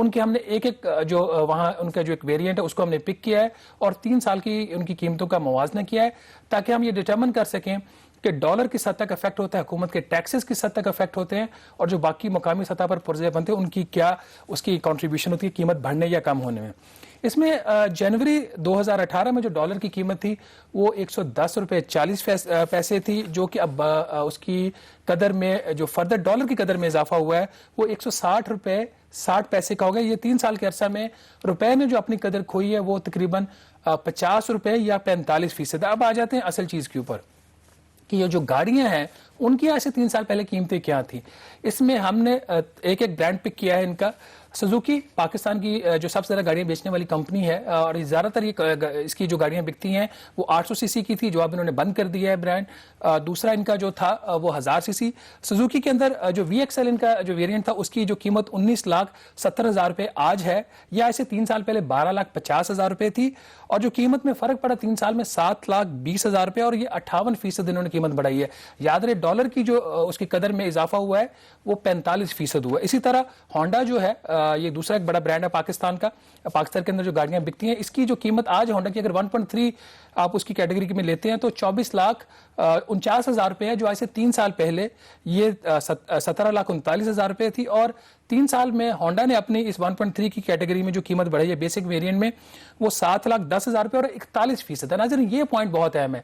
ان کے ہم نے ایک ایک جو وہاں ان کا جو ایک ویریئنٹ ہے اس کو ہم نے پک کیا ہے اور 3 سال کی ان کی قیمتوں کا موازنہ کیا ہے تاکہ ہم یہ ڈٹرمن کر سکیں کہ ڈالر کس حد تک افیکٹ ہوتا ہے, حکومت کے ٹیکسز کس حد تک افیکٹ ہوتے ہیں, اور جو باقی مقامی سطح پر پرزے بنتے ہیں ان کی کیا اس کی کنٹریبیوشن ہوتی ہے قیمت بڑھنے یا کم ہونے میں. اس میں جنوری 2018 میں جو ڈالر کی قیمت تھی وہ 110 روپے 40 پیسے تھی, جو کہ اب اس کی قدر میں جو فردر ڈالر کی قدر میں اضافہ ہوا ہے وہ 160 روپے 60 پیسے کا ہو گیا. یہ 3 سال کے عرصہ میں روپے نے جو اپنی قدر کھوئی ہے وہ تقریباً 50 روپے یا 45%. اب آ جاتے ہیں اصل چیز کے اوپر کہ یہ جو گاڑیاں ہیں ان کی آج سے 3 سال پہلے قیمتیں کیا تھیں. اس میں ہم نے ایک ایک برانڈ پک کیا ہے ان کا. سزوکی پاکستان کی جو سب سے زیادہ گاڑیاں بیچنے والی کمپنی ہے اور زیادہ تر اس کی جو گاڑیاں بکتی ہیں وہ 800 سی سی کی تھی جو اب انہوں نے بند کر دیا ہے برانڈ. دوسرا ان کا جو تھا وہ 1000 سی سی. سزوکی کے اندر جو وی ایکس ایل ان کا جو ویریئنٹ تھا اس کی جو قیمت 19,70,000 روپے آج ہے, یا ایسے 3 سال پہلے 12,50,000 روپے تھی, اور جو قیمت میں فرق پڑا 3 سال میں 7,20,000 روپے, اور یہ 58% انہوں نے قیمت بڑھائی ہے. یاد رہے ڈالر کی جو اس کی قدر میں اضافہ ہوا ہے وہ 45% ہوا. اسی طرح ہونڈا جو ہے یہ دوسرا ایک بڑا برانڈ ہے پاکستان کا. پاکستان کے اندر جو گاڑیاں بکتی ہیں اس کی جو قیمت آج ہونڈا کی اگر 1.3 آپ اس کی کیٹیگری میں لیتے ہیں تو 24,49,000 روپے ہے, جو آج سے 3 سال پہلے یہ 17,39,000 روپے تھی. اور 3 سال میں ہونڈا نے اپنی اس 1.3 کی کیٹیگری میں جو قیمت بڑھائی ہے بیسک ویریئنٹ میں وہ 7,10,000 روپے اور 41% ہے. ناظرین یہ پوائنٹ بہت اہم ہے.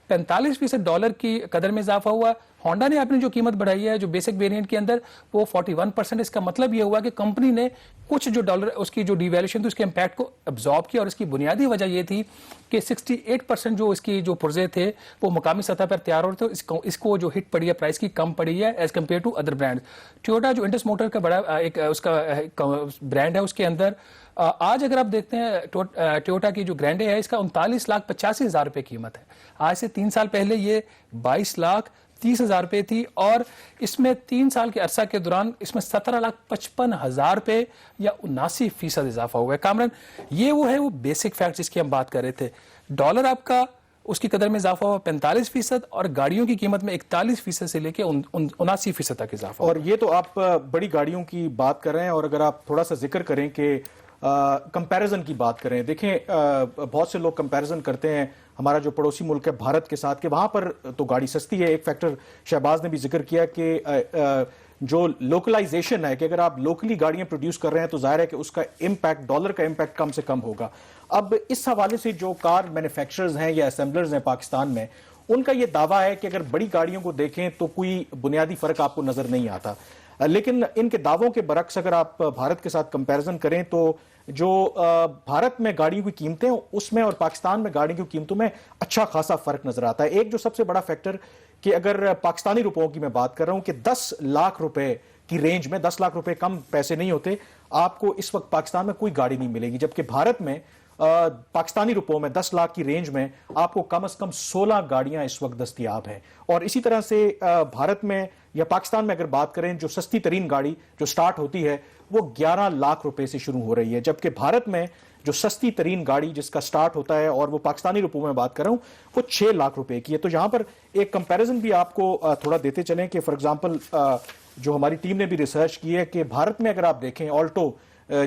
45% ڈالر کی قدر میں اضافہ ہوا. ہونڈا نے اپنی جو قیمت بڑھائی ہے جو بیسک ویریئنٹ کے اندر وہ 41%. اس کا مطلب یہ ہوا کہ کمپنی نے کچھ جو ڈالر اس کی جو ڈیویلیوشن تھی اس کے امپیکٹ کو ابزارب کیا, اور اس کی بنیادی وجہ یہ تھی کہ 68% جو اس کی جو پرزے تھے وہ مقامی سطح پر تیار ہو رہے تھے. اس کو جو ہٹ پڑی ہے پرائس کی کم پڑی ہے as compare to other brand. Toyota جو انڈس موٹر کا بڑا ایک اس کا برانڈ ہے اس کے اندر آج اگر آپ دیکھتے ہیں ٹویوٹا کی جو گرینڈے ہے اس کا 39,85,000 روپے قیمت ہے. آج سے 3 سال پہلے یہ 22,30,000 روپے تھی, اور اس میں 3 سال کے عرصہ کے دوران اس میں 17,55,000 روپے یا 79% اضافہ ہوا ہے. کامران یہ وہ ہے وہ بیسک فیکٹ جس کی ہم بات کر رہے تھے. ڈالر آپ کا اس کی قدر میں اضافہ ہوا 45%, اور گاڑیوں کی قیمت میں 41% سے لے کے 79% تک اضافہ. اور یہ تو آپ بڑی گاڑیوں کی بات کر رہے ہیں, اور اگر آپ تھوڑا سا ذکر کریں کہ کمپیریزن کی بات کریں, دیکھیں بہت سے لوگ کمپیریزن کرتے ہیں ہمارا جو پڑوسی ملک ہے بھارت کے ساتھ کہ وہاں پر تو گاڑی سستی ہے. ایک فیکٹر شہباز نے بھی ذکر کیا کہ جو لوکلائزیشن ہے کہ اگر آپ لوکلی گاڑیاں پروڈیوس کر رہے ہیں تو ظاہر ہے کہ اس کا امپیکٹ ڈالر کا امپیکٹ کم سے کم ہوگا. اب اس حوالے سے جو کار مینوفیکچررز ہیں یا اسمبلرز ہیں پاکستان میں ان کا یہ دعویٰ ہے کہ اگر بڑی گاڑیوں کو دیکھیں تو کوئی بنیادی فرق آپ کو نظر نہیں آتا, لیکن ان کے دعووں کے برعکس اگر آپ بھارت کے ساتھ کمپیریزن کریں تو جو بھارت میں گاڑیوں کی قیمتیں اس میں اور پاکستان میں گاڑیوں کی قیمتوں میں اچھا خاصا فرق نظر آتا ہے. ایک جو سب سے بڑا فیکٹر کہ اگر پاکستانی روپوں کی میں بات کر رہا ہوں کہ 10 لاکھ روپے کی رینج میں 10 لاکھ روپے کم پیسے نہیں ہوتے آپ کو اس وقت پاکستان میں کوئی گاڑی نہیں ملے گی, جبکہ بھارت میں پاکستانی روپوں میں 10 لاکھ کی رینج میں آپ کو کم از کم 16 گاڑیاں اس وقت دستیاب ہیں. اور اسی طرح سے بھارت میں یا پاکستان میں اگر بات کریں جو سستی ترین گاڑی جو سٹارٹ ہوتی ہے وہ 11 لاکھ روپے سے شروع ہو رہی ہے, جبکہ بھارت میں جو سستی ترین گاڑی جس کا سٹارٹ ہوتا ہے اور وہ پاکستانی روپوں میں بات کر رہا ہوں وہ 6 لاکھ روپے کی ہے. تو یہاں پر ایک کمپیریزن بھی آپ کو تھوڑا دیتے چلیں کہ فار ایگزامپل جو ہماری ٹیم نے بھی ریسرچ کی ہے کہ بھارت میں اگر آپ دیکھیں آلٹو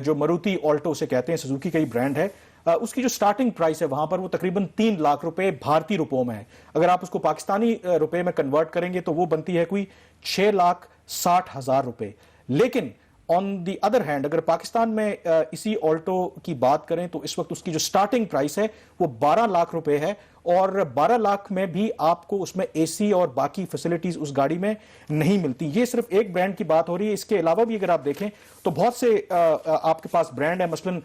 جو مروتی آلٹو سے کہتے ہیں سزوکی کا ہی برانڈ ہے, اس کی جو سٹارٹنگ پرائس ہے وہاں پر وہ تقریباً 3 لاکھ روپے بھارتی روپوں میں ہے. اگر آپ اس کو پاکستانی روپے میں کنورٹ کریں گے تو وہ بنتی ہے کوئی 6,60,000 روپے. لیکن آن دی ادر ہینڈ اگر پاکستان میں اسی آلٹو کی بات کریں تو اس وقت اس کی جو سٹارٹنگ پرائس ہے وہ 12 لاکھ روپے ہے, اور 12 لاکھ میں بھی آپ کو اس میں اے سی اور باقی فیسلٹیز اس گاڑی میں نہیں ملتی. یہ صرف ایک برانڈ کی بات ہو رہی ہے, اس کے علاوہ بھی اگر آپ دیکھیں تو بہت سے آپ کے پاس برانڈ ہیں. مثلاً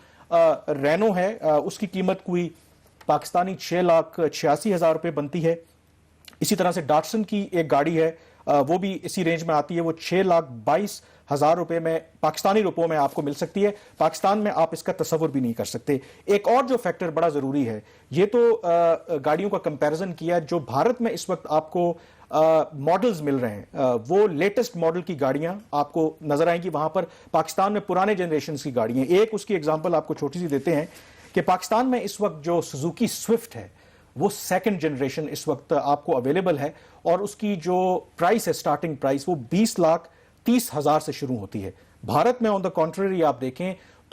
رینو ہے, اس کی قیمت کوئی پاکستانی 6,86,000 روپے بنتی ہے. اسی طرح سے ڈاٹسن کی ایک گاڑی ہے وہ بھی اسی رینج میں آتی ہے, وہ 6,22,000 روپے میں پاکستانی روپوں میں آپ کو مل سکتی ہے. پاکستان میں آپ اس کا تصور بھی نہیں کر سکتے. ایک اور جو فیکٹر بڑا ضروری ہے, یہ تو گاڑیوں کا کمپیریزن کیا جو بھارت میں اس وقت آپ کو ماڈلز مل رہے ہیں وہ لیٹسٹ ماڈل کی گاڑیاں آپ کو نظر آئیں گی. وہاں پر پاکستان میں پرانے جنریشنز کی گاڑیاں, ایک اس کی ایگزامپل آپ کو چھوٹی سی دیتے ہیں کہ پاکستان میں اس وقت جو سزوکی سوئفٹ ہے وہ سیکنڈ جنریشن اس وقت آپ کو اویلیبل ہے, اور اس کی جو پرائس ہے سٹارٹنگ پرائس وہ 20,30,000 سے شروع ہوتی ہے. بھارت میں آن دا کانٹریری آپ دیکھیں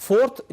4th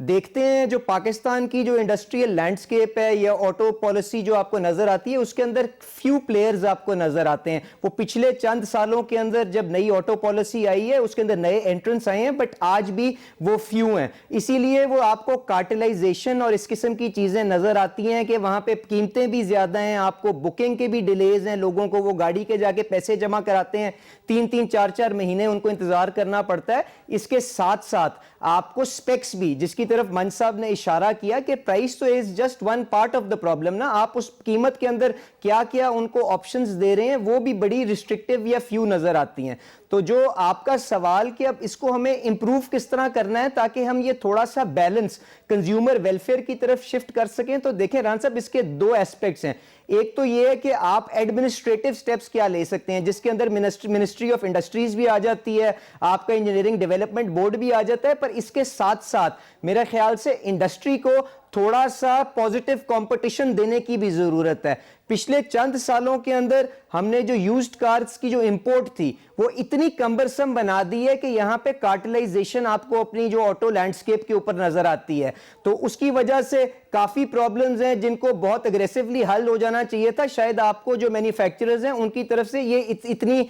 دیکھتے ہیں جو پاکستان کی جو انڈسٹریل لینڈسکیپ ہے یا آٹو پالیسی جو آپ کو نظر آتی ہے، اس کے اندر فیو پلیئرز آپ کو نظر آتے ہیں. وہ پچھلے چند سالوں کے اندر جب نئی آٹو پالیسی آئی ہے اس کے اندر نئے انٹرنس آئے ہیں، بٹ آج بھی وہ فیو ہیں. اسی لیے وہ آپ کو کارٹلائزیشن اور اس قسم کی چیزیں نظر آتی ہیں کہ وہاں پہ قیمتیں بھی زیادہ ہیں، آپ کو بکنگ کے بھی ڈیلیز ہیں، لوگوں کو وہ گاڑی کے جا کے پیسے جمع کراتے ہیں، 3 4 مہینے ان کو انتظار کرنا پڑتا ہے. اس کے ساتھ ساتھ آپ کو سپیکس بھی، جس کی طرف منچ صاحب نے اشارہ کیا کہ پرائس تو is just one part of the problem نا، آپ اس قیمت کے اندر کیا کیا ان کو آپشنز دے رہے ہیں وہ بھی بڑی ریسٹرکٹیو یا فیو نظر آتی ہیں. تو جو آپ کا سوال کہ اب اس کو ہمیں امپروو کس طرح کرنا ہے تاکہ ہم یہ تھوڑا سا بیلنس کنزیومر ویلفیئر کی طرف شفٹ کر سکیں، تو دیکھیں ران صاحب اس کے 2 ایسپیکٹس ہیں. ایک تو یہ ہے کہ آپ ایڈمنسٹریٹو سٹیپس کیا لے سکتے ہیں، جس کے اندر منسٹری آف انڈسٹریز بھی آ جاتی ہے، آپ کا انجینئرنگ ڈیولپمنٹ بورڈ بھی آ جاتا ہے، پر اس کے ساتھ ساتھ میرا خیال سے انڈسٹری کو تھوڑا سا پازیٹیو کمپٹیشن دینے کی بھی ضرورت ہے. پچھلے چند سالوں کے اندر ہم نے جو یوزڈ کارز کی جو امپورٹ تھی وہ اتنی کمبرسم بنا دی ہے کہ یہاں پہ کارٹلائزیشن آپ کو اپنی جو آٹو لینڈسکیپ کے اوپر نظر آتی ہے، تو اس کی وجہ سے کافی پرابلمز ہیں جن کو بہت اگریسیولی حل ہو جانا چاہیے تھا. شاید آپ کو جو مینوفیکچررز ہیں ان کی طرف سے یہ اتنی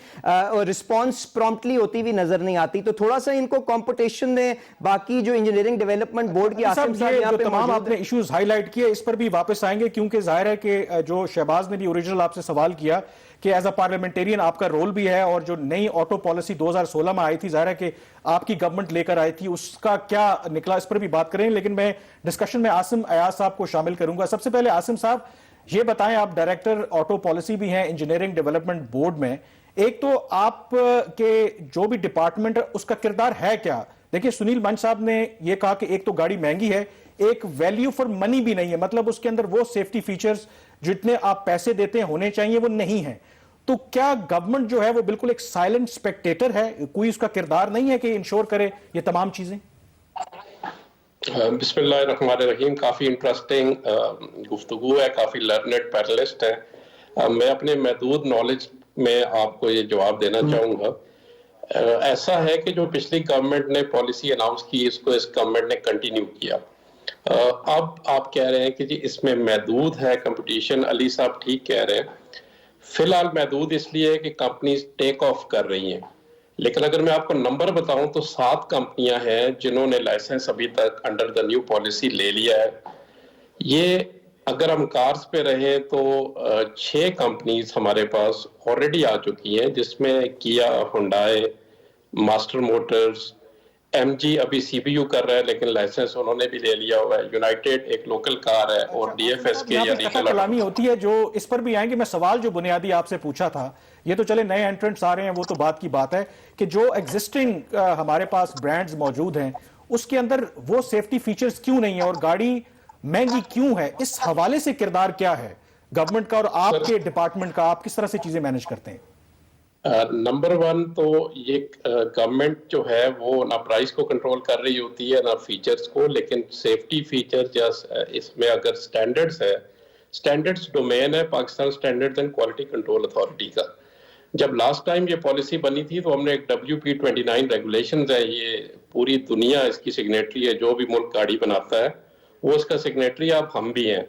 رسپانس پرومپٹلی ہوتی بھی نظر نہیں آتی. تو تھوڑا سا ان کو کمپٹیشن دیں. باقی جو انجینئرنگ ڈیولپمنٹ بورڈ کی آصف صاحب یہاں پہ تمام آپ نے ایشوز ہائی لائٹ کیے، اس پر بھی واپس آئیں گے، کیونکہ ظاہر ہے کہ جو شہباز نے بھی اوریجنل آپ سے سوال کیا کہ ایز اے پارلیمنٹیرین آپ کا رول بھی ہے، اور جو نئی آٹو پالیسی 2016 میں آئی تھی، ظاہر ہے کہ آپ کی گورنمنٹ لے کر آئی تھی، اس کا کیا نکلا اس پر بھی بات کریں. لیکن میں ڈسکشن میں عاصم ایاز صاحب کو شامل کروں گا. سب سے پہلے عاصم صاحب یہ بتائیں، آپ ڈائریکٹر آٹو پالیسی بھی ہیں انجینئرنگ ڈیولپمنٹ بورڈ میں، ایک تو آپ کے جو بھی ڈپارٹمنٹ اس کا کردار ہے کیا؟ دیکھیں سنیل منچ صاحب نے یہ کہا کہ ایک تو گاڑی مہنگی ہے، ایک ویلیو فار منی بھی نہیں ہے، مطلب اس کے اندر وہ سیفٹی فیچرز جتنے آپ پیسے دیتے ہیں ہونے چاہیے وہ نہیں ہیں. تو کیا گورنمنٹ جو ہے وہ بالکل ایک سائلنٹ سپیکٹیٹر ہے، کوئی اس کا کردار نہیں ہے کہ انشور کرے یہ تمام چیزیں؟ بسم اللہ الرحمن الرحیم. کافی انٹرسٹنگ گفتگو ہے، کافی لرنڈ پینلسٹ ہیں. میں اپنے محدود نالج میں آپ کو یہ جواب دینا چاہوں گا. ایسا ہے کہ جو پچھلی گورنمنٹ نے پالیسی اناؤنس کی، اس کو اس گورنمنٹ نے کنٹینیو کیا. اب آپ کہہ رہے ہیں کہ جی اس میں محدود ہے کمپٹیشن. علی صاحب ٹھیک کہہ رہے ہیں، فی الحال محدود اس لیے ہے کہ کمپنیز ٹیک آف کر رہی ہیں. لیکن اگر میں آپ کو نمبر بتاؤں تو 7 کمپنیاں ہیں جنہوں نے لائسنس ابھی تک انڈر دا نیو پالیسی لے لیا ہے. یہ اگر ہم کارز پہ رہیں تو 6 کمپنیز ہمارے پاس آلریڈی آ چکی ہیں، جس میں کیا، ہنڈائے، ماسٹر موٹرز، ایم جی ابھی سی بی یو کر رہا ہے لیکن لائسنس انہوں نے بھی لے لیا ہوا ہے، یونائٹیڈ ایک لوکل کار ہے، اور ڈی ایف ایس کے یا ریجنل کلامی ہوتی ہے جو اس پر بھی آئیں گے. میں سوال جو بنیادی آپ سے پوچھا تھا، یہ تو چلے نئے انٹرنٹس آ رہے ہیں وہ تو بات کی بات ہے کہ جو ایگزسٹنگ ہمارے پاس برانڈز موجود ہیں اس کے اندر وہ سیفٹی فیچرز کیوں نہیں ہیں اور گاڑی مہنگی کیوں ہے؟ اس حوالے سے کردار کیا ہے گورنمنٹ کا اور آپ کے ڈپارٹمنٹ کا؟ آپ کس طرح سے چیزیں مینج کرتے ہیں؟ نمبر 1 تو یہ گورنمنٹ جو ہے وہ نہ پرائس کو کنٹرول کر رہی ہوتی ہے نہ فیچرز کو، لیکن سیفٹی فیچرز یا اس میں اگر سٹینڈرڈز ہے، سٹینڈرڈز ڈومین ہے Pakistan standards and quality control authority کا. جب لاسٹ ٹائم یہ پالیسی بنی تھی تو ہم نے ایک WP29 ریگولیشنز ہے، یہ پوری دنیا اس کی سگنیٹری ہے، جو بھی ملک گاڑی بناتا ہے وہ اس کا سگنیٹری، اب ہم بھی ہیں.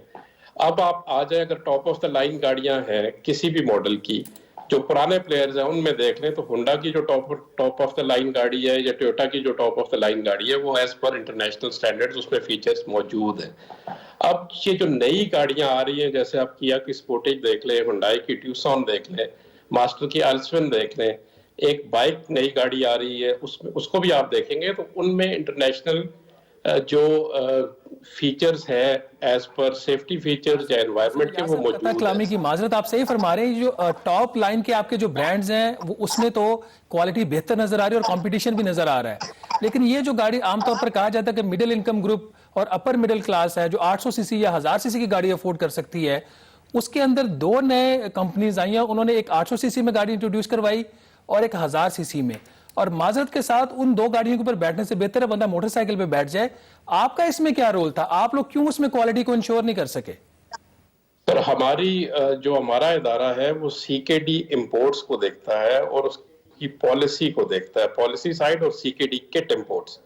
اب آپ آ جائیں اگر ٹاپ آف دا لائن گاڑیاں ہیں کسی بھی ماڈل کی، جو پرانے پلیئرز ہیں ان میں دیکھ لیں تو ہونڈا کی جو ٹاپ آف دا لائن گاڑی ہے یا ٹویوٹا کی جو ٹاپ آف دا لائن گاڑی ہے وہ ایز پر انٹرنیشنل سٹینڈرڈز اس میں فیچرز موجود ہیں. اب یہ جو نئی گاڑیاں آ رہی ہیں، جیسے آپ کیا کی سپورٹیج دیکھ لیں، ہنڈائی کی ٹیوسان دیکھ لیں، ماسٹر کی السون دیکھ لیں، ایک بائک نئی گاڑی آ رہی ہے اس کو بھی آپ دیکھیں گے تو ان میں انٹرنیشنل جو فیچرز ہیں ایز پر سیفٹی فیچرز یا انوائرمنٹ کے وہ موجود ہیں. کلامی کی معذرت، آپ صحیح فرما رہے ہیں، جو ٹاپ لائن کے آپ کے جو برانڈز ہیں وہ اس میں تو کوالٹی بہتر نظر آ رہی ہے اور کمپٹیشن بھی نظر آ رہا ہے. لیکن یہ جو گاڑی عام طور پر کہا جاتا ہے کہ مڈل انکم گروپ اور اپر مڈل کلاس ہے جو 800 سی سی یا 1000 سی سی کی گاڑی افورڈ کر سکتی ہے، اس کے اندر 2 نئے کمپنیز آئی ہیں. انہوں نے ایک 800 سی سی میں گاڑی انٹروڈیوس کروائی اور ایک 1000 سی سی میں، اور معذرت کے ساتھ ان 2 گاڑیوں کے اوپر بیٹھنے سے بہتر ہے بندہ موٹر سائیکل پہ بیٹھ جائے. آپ کا اس میں کیا رول تھا؟ آپ لوگ کیوں اس میں کوالٹی کو انشور نہیں کر سکے؟ سر ہمارا ادارہ ہے وہ سی کے ڈی امپورٹس کو دیکھتا ہے اور اس کی پالیسی کو دیکھتا ہے، پالیسی سائڈ اور سی کے ڈی کٹ امپورٹس.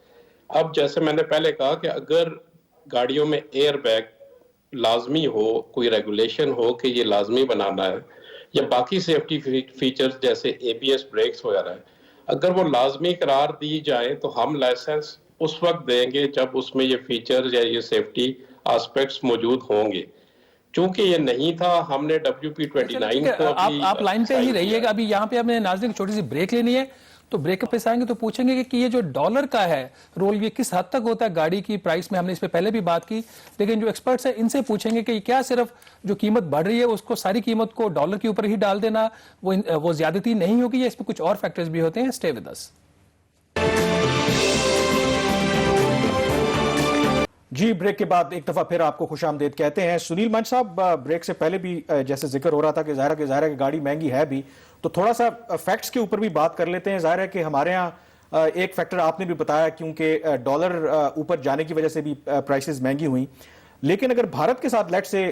اب جیسے میں نے پہلے کہا کہ اگر گاڑیوں میں ایئر بیگ لازمی ہو, کوئی ریگولیشن ہو کہ یہ لازمی بنانا ہے, یا باقی سیفٹی فیچرز جیسے اے بی ایس بریکس وغیرہ ہے, اگر وہ لازمی قرار دی جائیں تو ہم لائسنس اس وقت دیں گے جب اس میں یہ فیچرز یا یہ سیفٹی آسپیکٹس موجود ہوں گے. چونکہ یہ نہیں تھا, ہم نے WP29 کو آپ لائن پہ ہی رہیے گا. ابھی یہاں پہ ہمیں ناظرین چھوٹی سی بریک لینی ہے, تو بریک پہ آئیں گے تو پوچھیں گے کہ یہ جو ڈالر کا ہے رول, یہ کس حد تک ہوتا ہے گاڑی کی پرائس میں. ہم نے اس پہ پہلے بھی بات کی, لیکن جو ایکسپرٹس ہیں ان سے پوچھیں گے کہ کیا صرف جو قیمت بڑھ رہی ہے اس کو ساری قیمت کو ڈالر کے اوپر ہی ڈال دینا وہ زیادتی نہیں ہوگی, یا اس میں کچھ اور فیکٹرز بھی ہوتے ہیں. Stay with us. جی, بریک کے بعد ایک دفعہ پھر آپ کو خوش آمدید کہتے ہیں. سنیل منچ صاحب, بریک سے پہلے بھی جیسے ذکر ہو رہا تھا کہ ظاہر ہے کہ گاڑی مہنگی ہے بھی, تو تھوڑا سا فیکٹس کے اوپر بھی بات کر لیتے ہیں. ظاہر ہے کہ ہمارے ہاں ایک فیکٹر آپ نے بھی بتایا کیونکہ ڈالر اوپر جانے کی وجہ سے بھی پرائسز مہنگی ہوئیں, لیکن اگر بھارت کے ساتھ لیٹ سے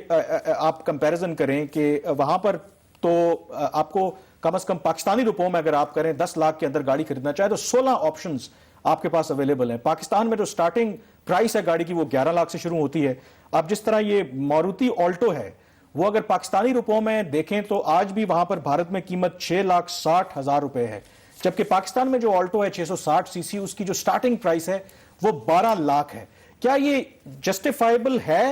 آپ کمپیریزن کریں کہ وہاں پر تو آپ کو کم از کم پاکستانی روپوں میں اگر آپ کریں 10 لاکھ کے اندر گاڑی خریدنا چاہے تو 16 آپشنز آپ کے پاس اویلیبل ہیں. پاکستان میں جو سٹارٹنگ پرائس ہے گاڑی کی وہ 11 لاکھ سے شروع ہوتی ہے. اب جس طرح یہ ماروتی آلٹو ہے وہ اگر پاکستانی روپوں میں دیکھیں تو آج بھی وہاں پر بھارت میں قیمت 6,60,000 روپے ہے, جبکہ پاکستان میں جو آلٹو ہے 660 سی سی, اس کی جو سٹارٹنگ پرائس ہے وہ 12 لاکھ ہے. کیا یہ جسٹیفائبل ہے,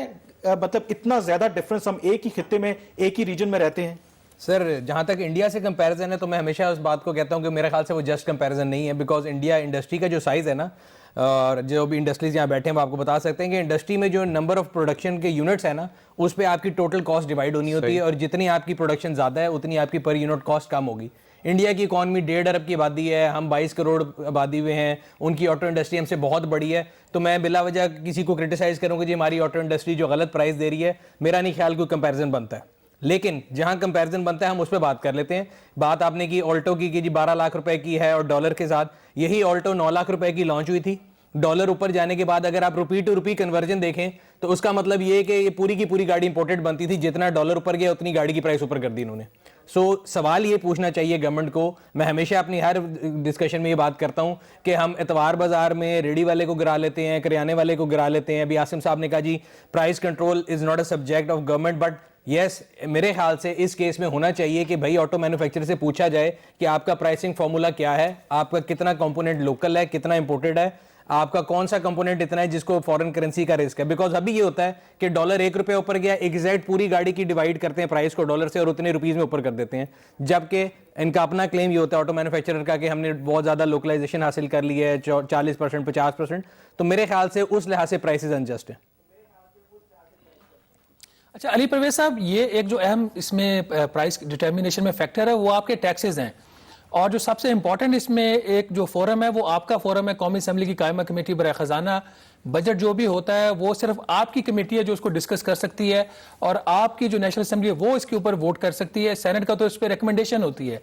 مطلب اتنا زیادہ ڈفرنس ہم ایک ہی خطے میں ایک ہی ریجن میں رہتے ہیں؟ سر جہاں تک انڈیا سے کمپیریزن ہے تو میں ہمیشہ اس بات کو کہتا ہوں کہ میرے خیال سے وہ جسٹ کمپیریزن نہیں ہے, بیکاز انڈیا انڈسٹری کا جو سائز ہے نا, اور جو بھی انڈسٹریز یہاں بیٹھے ہیں وہ آپ کو بتا سکتے ہیں کہ انڈسٹری میں جو نمبر آف پروڈکشن کے یونٹس ہیں نا, اس پہ آپ کی ٹوٹل کاسٹ ڈیوائڈ ہونی ہوتی ہے, اور جتنی آپ کی پروڈکشن زیادہ ہے اتنی آپ کی پر یونٹ کاسٹ کم ہوگی. انڈیا کی اکانومی 1.5 ارب کی آبادی ہے, ہم 22 کروڑ آبادی ہوئے ہیں, ان کی آٹو انڈسٹری ہم سے بہت بڑی ہے, تو میں بلا وجہ کسی کو کرٹیسائز کروں کہ جی ہماری آٹو انڈسٹری جو غلط پرائز دے رہی ہے, میرا نہیں خیال کوئی کمپیریزن بنتا ہے. لیکن جہاں کمپیریزن بنتا ہے ہم اس پہ بات کر لیتے ہیں. بات آپ نے کی آلٹو کی کہ جی 12 لاکھ روپے کی ہے, اور ڈالر کے ساتھ یہی آلٹو 9 لاکھ روپے کی لانچ ہوئی تھی. ڈالر اوپر جانے کے بعد اگر آپ روپی ٹو روپی کنورژن دیکھیں تو اس کا مطلب یہ کہ یہ پوری کی پوری گاڑی امپورٹڈ بنتی تھی, جتنا ڈالر اوپر گیا اتنی گاڑی کی پرائس اوپر کر دی انہوں نے. سو سوال یہ پوچھنا چاہیے گورنمنٹ کو, میں ہمیشہ اپنی ہر ڈسکشن میں یہ بات کرتا ہوں کہ ہم اتوار بازار میں ریڑھی والے کو گرا لیتے ہیں, کریانے والے کو گرا لیتے ہیں. ابھی عاصم صاحب نے کہا جی price control is not a subject of government, but yes میرے خیال سے اس کیس میں ہونا چاہیے کہ بھائی آٹو مینوفیکچرر سے پوچھا جائے کہ آپ کا پرائسنگ فارمولا کیا ہے, آپ کا کتنا کمپوننٹ لوکل ہے, کتنا امپورٹڈ ہے, آپ کا کون سا کمپوننٹ اتنا ہے جس کو فورن کرنسی کا رسک ہے. بیکاز ابھی یہ ہوتا ہے کہ ڈالر 1 روپے اوپر گیا, ایگزیکٹ پوری گاڑی کی ڈیوائڈ کرتے ہیں پرائس کو ڈالر سے اور اتنے روپیز میں اوپر کر دیتے ہیں, جبکہ ان کا اپنا کلیم یہ ہوتا ہے آٹو مینوفیکچرر کا کہ ہم نے بہت زیادہ لوکلائزیشن حاصل کر لی ہے 40% 50%. تو میرے خیال سے اس لحاظ سے پرائسز انجسٹ ہیں. اچھا علی پرویز صاحب, یہ ایک جو اہم اس میں پرائس ڈٹرمینیشن میں فیکٹر ہے وہ آپ کے ٹیکسز ہیں, اور جو سب سے امپورٹنٹ اس میں ایک جو فورم ہے وہ آپ کا فورم ہے, قومی اسمبلی کی قائمہ کمیٹی برائے خزانہ. بجٹ جو بھی ہوتا ہے وہ صرف آپ کی کمیٹی ہے جو اس کو ڈسکس کر سکتی ہے, اور آپ کی جو نیشنل اسمبلی ہے وہ اس کے اوپر ووٹ کر سکتی ہے. سینٹ کا تو اس پہ ریکمنڈیشن ہوتی ہے.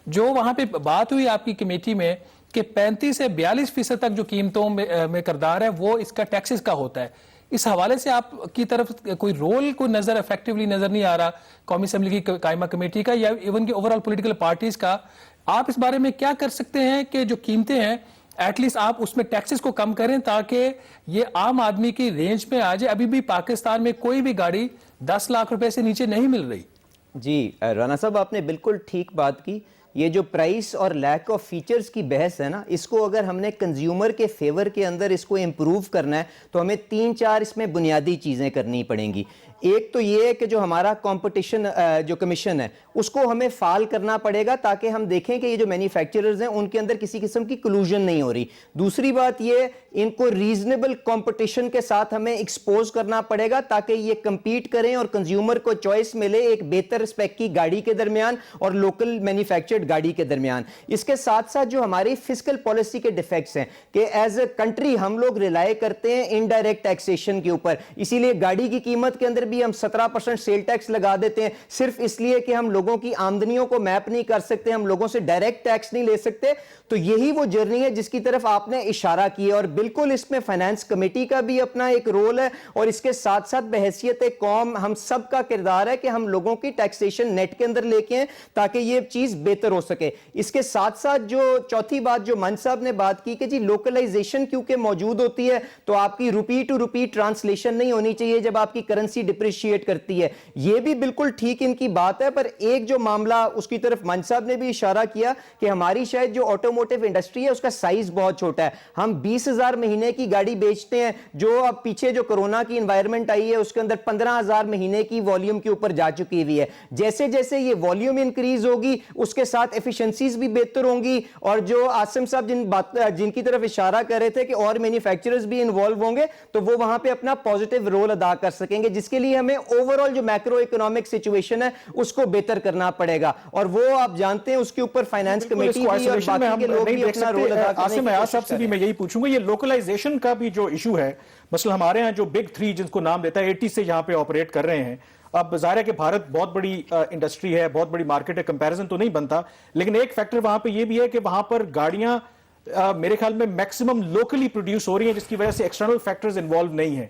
جو وہاں پہ بات ہوئی آپ کی کمیٹی میں کہ 35 سے 42% تک جو قیمتوں میں کردار ہے وہ اس کا ٹیکسز کا ہوتا ہے, اس حوالے سے آپ کی طرف کوئی رول کوئی نظر افیکٹولی نظر نہیں آ رہا قومی اسمبلی کی قائمہ کمیٹی کا یا ایون کہ اوور آل پولیٹیکل پارٹیز کا؟ آپ اس بارے میں کیا کر سکتے ہیں کہ جو قیمتیں ہیں ایٹ لیسٹ آپ اس میں ٹیکسز کو کم کریں تاکہ یہ عام آدمی کی رینج میں آ جائے؟ ابھی بھی پاکستان میں کوئی بھی گاڑی 10 لاکھ روپے سے نیچے نہیں مل رہی. جی رانا صاحب, آپ نے بالکل ٹھیک بات کی. یہ جو پرائس اور لیک آف فیچرز کی بحث ہے نا, اس کو اگر ہم نے کنزیومر کے فیور کے اندر اس کو امپروو کرنا ہے تو ہمیں 3-4 اس میں بنیادی چیزیں کرنی پڑیں گی. ایک تو یہ ہے کہ جو ہمارا کمپٹیشن جو کمیشن ہے اس کو ہمیں فعال کرنا پڑے گا تاکہ ہم دیکھیں کہ یہ جو مینوفیکچررز ہیں ان کے اندر کسی قسم کی کلوژن نہیں ہو رہی. دوسری بات یہ, ان کو ریزنیبل کمپٹیشن کے ساتھ ہمیں ایکسپوز کرنا پڑے گا تاکہ یہ کمپیٹ کریں اور کنزیومر کو چوائس ملے ایک بہتر اسپیک کی گاڑی کے درمیان اور لوکل مینوفیکچرڈ گاڑی کے درمیان. اس کے ساتھ ساتھ جو ہماری فسکل پالیسی کے ڈیفیکٹس ہیں کہ ایز اے کنٹری ہم لوگ ریلائی کرتے ہیں انڈائریکٹ ٹیکسیشن کے اوپر, اسی لیے گاڑی کی قیمت کے اندر بھی ہم 17% سیل ٹیکس لگا دیتے ہیں صرف اس لیے کہ ہم لوگوں کی آمدنیوں کو میپ نہیں کر سکتے, ہم لوگوں سے ڈائریکٹ ٹیکس نہیں لے سکتے. تو یہی وہ جرنی ہے جس کی طرف آپ نے اشارہ کیا, اور بالکل اس میں فائنانس کمیٹی کا بھی اپنا ایک رول ہے, اور اس کے ساتھ ساتھ بحیثیت قوم ہم سب کا کردار ہے کہ ہم لوگوں کی ٹیکسیشن نیٹ کے اندر لے کے ہیں تاکہ یہ چیز بہتر بہتر ہو سکے. اس کے ساتھ ساتھ جو چوتھی بات جو من صاحب نے بات کی کہ جی لوکلائزیشن کیونکہ موجود ہوتی ہے تو آپ کی روپی ٹو روپی ٹرانسلیشن نہیں ہونی چاہیے جب آپ کی کرنسی ڈپریشیٹ کرتی ہے. یہ بھی بالکل ٹھیک ان کی بات ہے, پر ایک جو معاملہ اس کی طرف من صاحب نے بھی اشارہ کیا کہ ہماری شاید جو آٹوموٹیو انڈسٹری ہے اس کا سائز بہت چھوٹا ہے. ہم 20,000 مہینے کی گاڑی بیچتے ہیں, جو اب پیچھے جو کرونا کی انوائرمنٹ آئی ہے اس کے اندر 15,000 مہینے کی والیوم کے اوپر جا چکی ہوئی ہے. جیسے جیسے یہ والیوم انکریز ہوگی اس کے ساتھ ایفیشنسیز بھی بہتر ہوں گی, اور جو عاصم صاحب جن کی طرف اشارہ کر رہے تھے کہ اور مینوفیکچررز بھی انوالو ہوں گے تو وہ وہاں پہ اپنا پازیٹیو رول ادا کر سکیں گے, جس کے لیے ہمیں اوورال جو میکرو اکنامک سچویشن ہے اس کو بہتر کرنا پڑے گا. اور وہ آپ جانتے ہیں اس کے اوپر فائنانس کمیٹی بھی اور باقی کے لوگ بھی اپنا رول ادا کرنے کی کوشش صاحب سے بھی میں یہی پوچھوں گا, یہ لوکلائزیشن کا بھی جو ایشو ہے, مثلا ہمارے ہاں جو بگ 3 جن کو نام دیتا ہے 80 سے یہاں پہ آپریٹ کر رہے ہیں. اب ظاہر ہے کہ بھارت بہت بڑی انڈسٹری ہے, بہت بڑی مارکیٹ ہے, کمپیریزن تو نہیں بنتا, لیکن ایک فیکٹر وہاں پہ یہ بھی ہے کہ وہاں پر گاڑیاں میرے خیال میں میکسیمم لوکلی پروڈیوس ہو رہی ہیں, جس کی وجہ سے ایکسٹرنل فیکٹرز انوالو نہیں ہیں.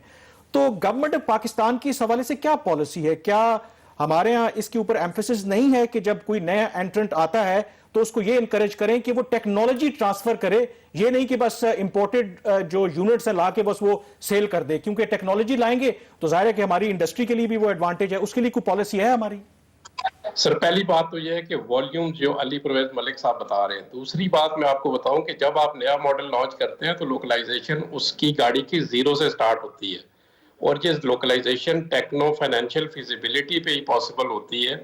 تو گورنمنٹ آف پاکستان کی اس حوالے سے کیا پالیسی ہے؟ کیا ہمارے ہاں اس کے اوپر ایمفیسس نہیں ہے کہ جب کوئی نیا انٹرنٹ آتا ہے تو اس کو یہ انکریج کریں کہ وہ ٹیکنالوجی ٹرانسفر کرے, یہ نہیں کہ بس امپورٹڈ جو یونٹس ہیں لا کے بس وہ سیل کر دے, کیونکہ ٹیکنالوجی لائیں گے تو ظاہر ہے کہ ہماری انڈسٹری کے لیے بھی وہ ایڈوانٹیج ہے. اس کے لیے کوئی پالیسی ہے ہماری؟ سر پہلی بات تو یہ ہے کہ والیوم جو علی پرویز ملک صاحب بتا رہے ہیں. دوسری بات میں آپ کو بتاؤں کہ جب آپ نیا ماڈل لانچ کرتے ہیں تو لوکلائزیشن اس کی گاڑی کی زیرو سے سٹارٹ ہوتی ہے, اور یہ لوکلائزیشن ٹیکنو فائنینشیل فیزیبلٹی پہ ہی پاسبل ہوتی ہے.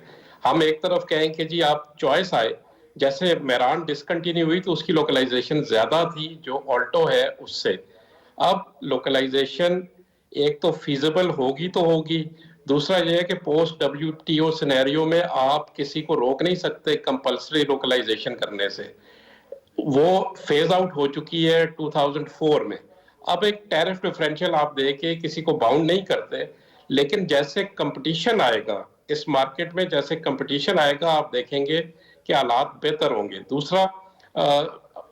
ہم ایک طرف کہیں کہ جی آپ چوائس آئے, جیسے میران ڈسکنٹینیو ہوئی تو اس کی لوکلائزیشن زیادہ تھی جو آلٹو ہے اس سے. اب لوکلائزیشن ایک تو فیزیبل ہوگی تو ہوگی, دوسرا یہ ہے کہ پوسٹ WTO سینیریو میں آپ کسی کو روک نہیں سکتے کمپلسری لوکلائزیشن کرنے سے, وہ فیز آؤٹ ہو چکی ہے 2004 میں. اب ایک ٹیرف ڈیفرنشل آپ دے کے کسی کو باؤنڈ نہیں کرتے, لیکن جیسے کمپٹیشن آئے گا اس مارکیٹ میں, جیسے کمپٹیشن آئے گا آپ دیکھیں گے کہ حالات بہتر ہوں گے. دوسرا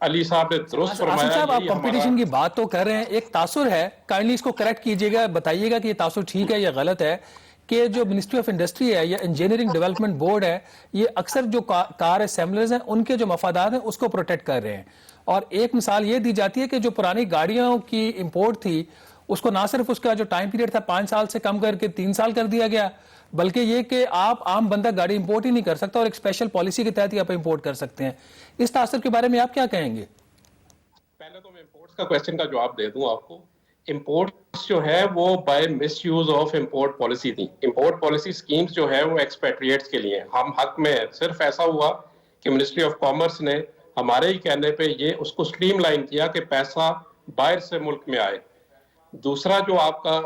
علی صاحب نے درست فرمایا, صاحب آپ کمپٹیشن کی بات تو کر رہے ہیں, ایک تاثر ہے, کائنڈلی اس کو کریکٹ کیجئے گا, بتائیے گا کہ یہ تاثر ٹھیک ہے یا غلط ہے, کہ جو منسٹری آف انڈسٹری ہے یا انجینئرنگ ڈیولپمنٹ بورڈ ہے, یہ اکثر جو کار اسمبلرز ہیں ان کے جو مفادات ہیں اس کو پروٹیکٹ کر رہے ہیں. اور ایک مثال یہ دی جاتی ہے کہ جو پرانی گاڑیوں کی امپورٹ تھی اس کو نہ صرف اس کا جو ٹائم پیریڈ تھا 5 سال سے کم کر کے 3 سال کر دیا گیا, بلکہ یہ کہ آپ عام بندہ گاڑی امپورٹ ہی نہیں کر سکتا اور ایک اسپیشل پالیسی کے تحت ہی آپ امپورٹ کر سکتے ہیں. اس تاثر کے بارے میں آپ کیا کہیں گے؟ پہلے تو میں امپورٹس کا کویسچن کا جواب دے دوں آپ کو. امپورٹس جو ہے وہ by miss use of import policy تھی. امپورٹ پالیسی اسکیمز جو ہے وہ ایکسپیٹریٹس کے لیے, ہم حق میں ہیں. صرف ایسا ہوا کہ منسٹری آف کامرس نے ہمارے ہی کہنے پہ یہ اس کو سٹریم لائن کیا کہ پیسہ باہر سے ملک میں آئے. دوسرا جو آپ کا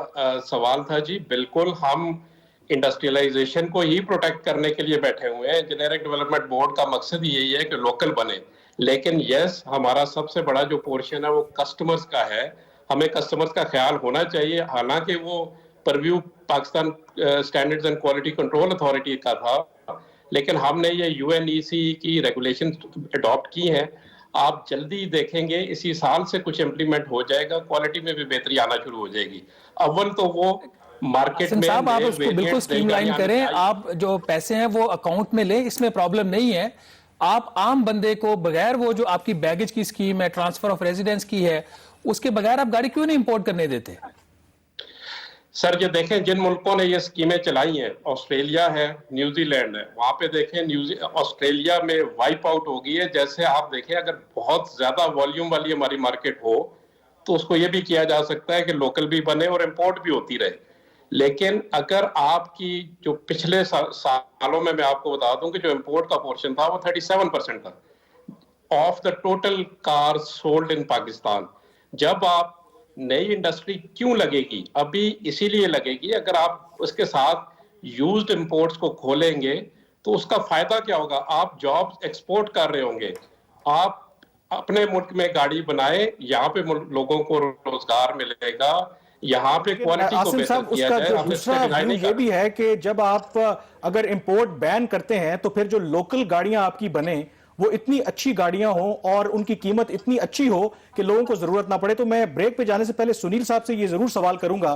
سوال تھا جی, بالکل ہم انڈسٹریلائزیشن کو ہی پروٹیکٹ کرنے کے لیے بیٹھے ہوئے ہیں. انجینئرنگ ڈیولپمنٹ بورڈ کا مقصد یہی ہے کہ لوکل بنے, لیکن یس ہمارا سب سے بڑا جو پورشن ہے وہ کسٹمرز کا ہے. ہمیں کسٹمرز کا خیال ہونا چاہیے, حالانکہ وہ purview Pakistan standards and quality control authority کا تھا, لیکن ہم نے یہ UNEC کی ریگولیشن اڈاپٹ کی ہیں. آپ جلدی دیکھیں گے اسی سال سے کچھ امپلیمنٹ ہو جائے گا, کوالٹی میں بھی بہتری آنا شروع ہو جائے گی. اول تو وہ مارکیٹ میں صاحب آپ اس کو بالکل سٹریم لائن کریں, آپ جو پیسے ہیں وہ اکاؤنٹ میں لیں, اس میں پرابلم نہیں ہے. آپ عام بندے کو بغیر وہ جو آپ کی بیگیج کی سکیم ہے, ٹرانسفر آف ریزیڈنس کی ہے, اس کے بغیر آپ گاڑی کیوں نہیں امپورٹ کرنے دیتے؟ سر یہ دیکھیں جن ملکوں نے یہ سکیمیں چلائی ہیں, آسٹریلیا ہے, نیوزی لینڈ ہے, وہاں پہ دیکھیں آسٹریلیا میں وائپ آؤٹ ہو گئی ہے. جیسے آپ دیکھیں اگر بہت زیادہ والیوم والی ہماری مارکیٹ ہو تو اس کو یہ بھی کیا جا سکتا ہے کہ لوکل بھی بنے اور امپورٹ بھی ہوتی رہے. لیکن اگر آپ کی جو پچھلے سالوں میں آپ کو بتا دوں کہ جو امپورٹ کا پورشن تھا وہ 37% تھا of the total car sold in Pakistan. جب آپ نئی انڈسٹری کیوں لگے گی؟ ابھی اسی لیے لگے گی, اگر آپ اس کے ساتھ یوزڈ امپورٹس کو کھولیں گے تو اس کا فائدہ کیا ہوگا؟ آپ جاب ایکسپورٹ کر رہے ہوں گے, آپ اپنے ملک میں گاڑی بنائے, یہاں پہ لوگوں کو روزگار ملے گا, یہاں پہ کوالٹی کو بہتر کیا جائے. دوسرا یہ بھی ہے کہ جب آپ اگر امپورٹ بین کرتے ہیں تو پھر جو لوکل گاڑیاں آپ کی بنیں وہ اتنی اچھی گاڑیاں ہوں اور ان کی قیمت اتنی اچھی ہو کہ لوگوں کو ضرورت نہ پڑے. تو میں بریک پہ جانے سے پہلے سنیل صاحب سے یہ ضرور سوال کروں گا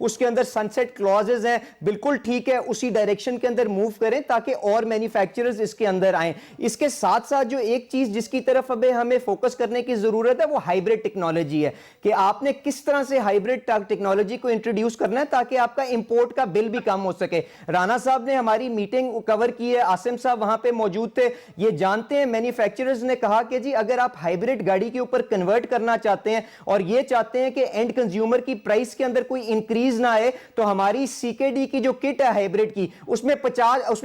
اس کے اندر سنسیٹ کلازز ہیں, بالکل ٹھیک ہے, اسی ڈائریکشن کے اندر موو کریں تاکہ اور مینوفیکچررز اس کے اندر آئیں. اس کے ساتھ ساتھ جو ایک چیز جس کی طرف اب ہمیں فوکس کرنے کی ضرورت ہے وہ ہائیبرڈ ٹیکنالوجی ہے, کہ آپ نے کس طرح سے ہائیبرڈ ٹیکنالوجی کو انٹروڈیوس کرنا ہے تاکہ آپ کا امپورٹ کا بل بھی کم ہو سکے. رانا صاحب نے ہماری میٹنگ کور کی ہے, عاصم صاحب وہاں پہ موجود تھے. یہ جانتے ہیں مینوفیکچررز نے کہا کہ جی اگر آپ ہائیبرڈ گاڑی کے اوپر کنورٹ کرنا چاہتے ہیں اور یہ چاہتے ہیں کہ اینڈ کنزیومر کی پرائس کے اندر کوئی انکریز نہ آئے, تو ہماری سی کے ڈی کی جو کٹ ہے ہائیبرڈ کی, اس میں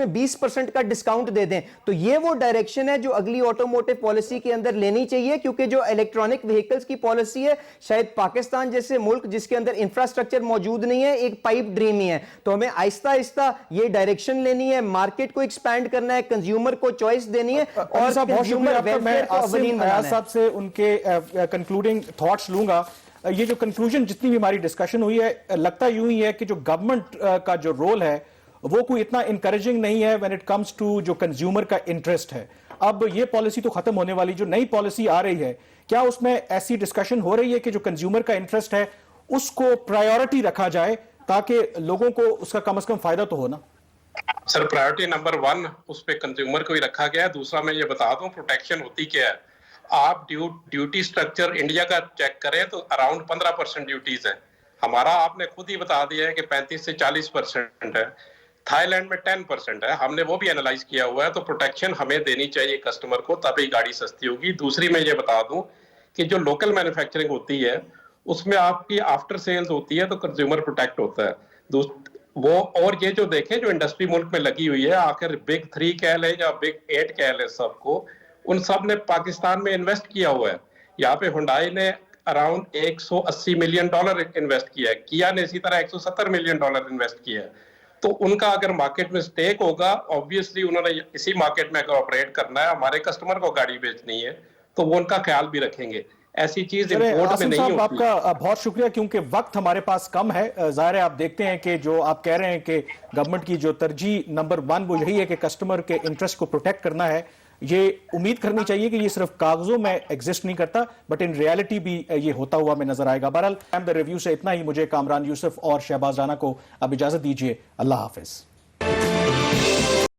20% کا ڈسکاؤنٹ دے دیں. تو یہ وہ ڈائریکشن ہے جو اگلی آٹوموٹیو پالیسی کے اندر لینی چاہیے, کیونکہ جو الیکٹرانک وہیکلز کی پالیسی ہے شاید پاکستان جیسے ملک جس کے اندر انفراسٹرکچر موجود نہیں ہے, ایک پائپ ڈریم ہی ہے. تو ہمیں آہستہ آہستہ یہ ڈائریکشن لینی ہے, مارکیٹ کو ایکسپینڈ کرنا ہے, کنزیومر کو چوائس دینی ہے, اور کنزیومر ویلفیئر کو اولین بنانا ہے. صاحب سے ان کے کنکلوڈنگ تھاٹس لوں گا. یہ جو کنکلوژن جتنی بھی ہماری ڈسکشن ہوئی ہے, لگتا یوں ہی ہے کہ جو گورنمنٹ کا جو رول ہے وہ کوئی اتنا انکریجنگ نہیں ہے when it comes to جو کنزیومر کا انٹرسٹ ہے. اب یہ پالیسی تو ختم ہونے والی, جو نئی پالیسی آ رہی ہے, کیا اس میں ایسی ڈسکشن ہو رہی ہے کہ جو کنزیومر کا انٹرسٹ ہے اس کو پرائیورٹی رکھا جائے تاکہ لوگوں کو اس کا کم از کم فائدہ تو ہونا؟ سر پرائیورٹی نمبر 1 اس پہ کنزیومر کو ہی رکھا گیا ہے. دوسرا میں یہ بتا دوں پروٹیکشن ہوتی کیا ہے. آپ ڈیوٹی سٹرکچر انڈیا کا چیک کریں تو اراؤنڈ 15% ڈیوٹیز ہے. ہمارا آپ نے خود ہی بتا دیا ہے کہ 35 سے 40% ہے. تھائی لینڈ میں 10% ہے. ہم نے وہ بھی انالائز کیا ہوا ہے. تو پروٹیکشن ہمیں دینی چاہیے کسٹمر کو, تبھی گاڑی سستی ہوگی. دوسری میں یہ بتا دوں کہ جو لوکل مینوفیکچرنگ ہوتی ہے اس میں آپ کی آفٹر سیلز ہوتی ہے تو کنزیومر پروٹیکٹ ہوتا ہے وہ. اور یہ جو دیکھیں جو انڈسٹری ملک میں لگی ہوئی ہے, آخر بگ 3 کہہ لیں یا بگ 8 کہہ لیں, سب کو ان سب نے پاکستان میں انویسٹ کیا ہوا ہے. یہاں پہ ہنڈائی نے اراؤنڈ $180 ملین انویسٹ کیا ہے, کیا نے اسی طرح $170 ملین انویسٹ کیا ہے. تو ان کا اگر مارکیٹ میں سٹیک ہوگا, آبویسلی انہوں نے اسی مارکیٹ میں اگر آپریٹ کرنا ہے, ہمارے کسٹمر کو گاڑی بیچنی ہے, تو وہ ان کا خیال بھی رکھیں گے. ایسی چیز امپورٹ میں نہیں ہوتی. آپ کا بہت شکریہ, کیونکہ وقت ہمارے پاس کم ہے. ظاہر ہے آپ دیکھتے ہیں کہ جو آپ کہہ رہے ہیں کہ گورنمنٹ کی جو ترجیح نمبر 1 وہ یہی ہے کہ کسٹمر کے انٹرسٹ کو پروٹیکٹ کرنا ہے. یہ امید کرنی چاہیے کہ یہ صرف کاغذوں میں ایگزسٹ نہیں کرتا, بٹ ان ریالٹی بھی یہ ہوتا ہوا میں نظر آئے گا. بہرحال دا ریویو سے اتنا ہی. مجھے کامران یوسف اور شہباز رانا کو اب اجازت دیجیے. اللہ حافظ.